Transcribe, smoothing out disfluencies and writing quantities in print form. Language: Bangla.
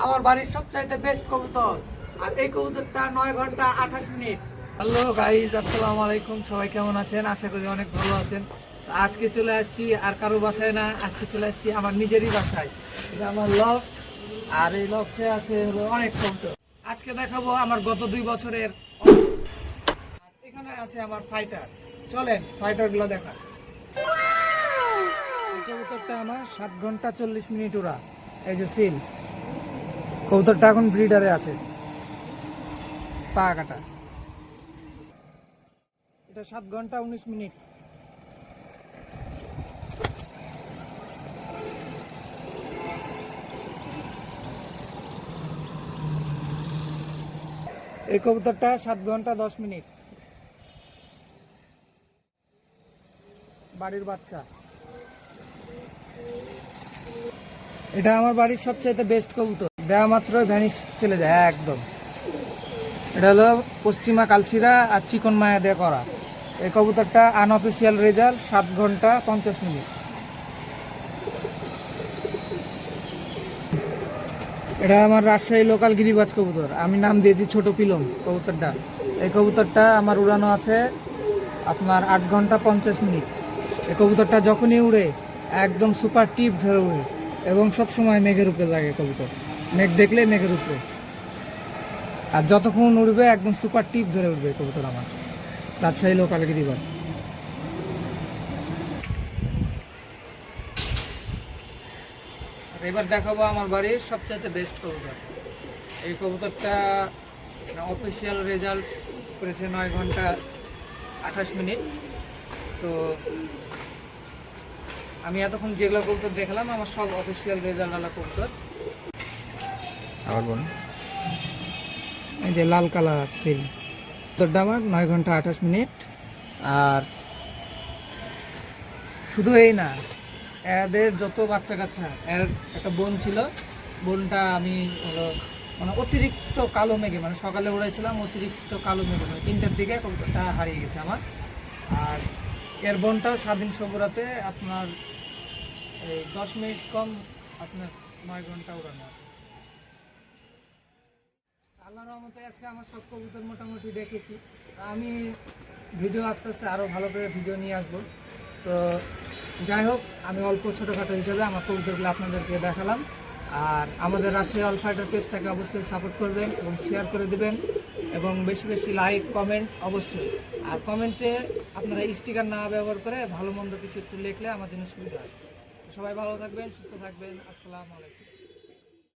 আমার বাড়ির সবচাইতে বেস্ট কবুতর। আর এই কবুতরটা 9 ঘন্টা 28 মিনিট। হ্যালো গাইজ, আসসালামু আলাইকুম। সবাই কেমন আছেন? আশা করি অনেক ভালো আছেন। আজকে চলে আসছি আর কারো বাসায় না, আজকে চলে আসছি আমার নিজেরই বাসায়। এটা আমার লফট, আর এই লফটে আছে হলো অনেক কবুতর। আজকে দেখাবো আমার গত 2 বছরের। আর এখানে আছে আমার ফাইটার। চলেন ফাইটার গুলো দেখা। এই কবুতরটা আমার 7 ঘন্টা 40 মিনিট উড়া। এই যে সিল কবুতরটা এখন ব্রিডারে আছে, পা কাটা। এটা 7 ঘন্টা 19 মিনিট। এই কবুতরটা 7 ঘন্টা 10 মিনিট। বাড়ির বাচ্চা। এটা আমার বাড়ির সবচাইতে বেস্ট কবুতর। দেওয়া মাত্রই ভ্যানিশ চলে যায় একদম। এটা হলো পশ্চিমা কালশিরা আর চিকন মায়া দিয়ে করা। এই কবুতরটা আনঅফিসিয়াল রেজাল্ট 7 ঘন্টা 50 মিনিট। এটা আমার রাজশাহী লোকাল গিরিবাজ কবুতর, আমি নাম দিয়েছি ছোট পিলম কবুতরটা। এই কবুতরটা আমার উড়ানো আছে আপনার 8 ঘন্টা 50 মিনিট। এই কবুতরটা যখনই উড়ে একদম সুপার টিপ ধরে উড়ে, এবং সবসময় মেঘের উপরে লাগে কবুতর। মেঘ দেখলে মেঘের উপরে, আর যতক্ষণ উড়বে একদম সুপার টিপ ধরে উঠবে কবুতর আমার। রাজশাহী লোকাল গিরিবাজ। এবার দেখাবো আমার বাড়ির সবচেয়ে বেস্ট কবুতর। এই কবুতরটা অফিসিয়াল রেজাল্ট করেছে 9 ঘন্টা 28 মিনিট। তো আমি এতক্ষণ যেগুলো কবুতর দেখলাম আমার সব অফিসিয়াল রেজাল্ট আলা কবুতর। আবার বলুন। এই যে লাল কালার সিল কবুতরটা আমার 9 ঘন্টা 28 মিনিট। আর শুধু এই না, এদের যত বাচ্চা কাচ্চা, এর একটা বোন ছিল, বোনটা আমি হলো মানে অতিরিক্ত কালো মেঘে, মানে সকালে উড়াইছিলাম অতিরিক্ত কালো মেঘে, মানে 3টার দিকে কবুতরটা হারিয়ে গেছে আমার। আর এর বোনটাও স্বাধীন সবুরাতে আপনার এই 10 মিনিট কম আপনার 9 ঘন্টা উড়ানো আছে। আল্লাহর রহমতে আজকে আমার সব কবুতর মোটামুটি দেখেছি। আমি ভিডিও আস্তে আস্তে আরও ভালো করে ভিডিও নিয়ে আসবো। তো যাই হোক, আমি অল্প ছোটোখাটো হিসেবে আমার কবুতরগুলো আপনাদেরকে দেখালাম। আর আমাদের রাজশাহী অল ফাইটার পেজটাকে অবশ্যই সাপোর্ট করবেন এবং শেয়ার করে দেবেন, এবং বেশি বেশি লাইক কমেন্ট অবশ্যই। আর কমেন্টে আপনারা স্টিকার না ব্যবহার করে ভালো মন্দ কিছু একটু লিখলে আমার জন্য সুবিধা হয়। সবাই ভালো থাকবেন, সুস্থ থাকবেন। আসসালামু আলাইকুম।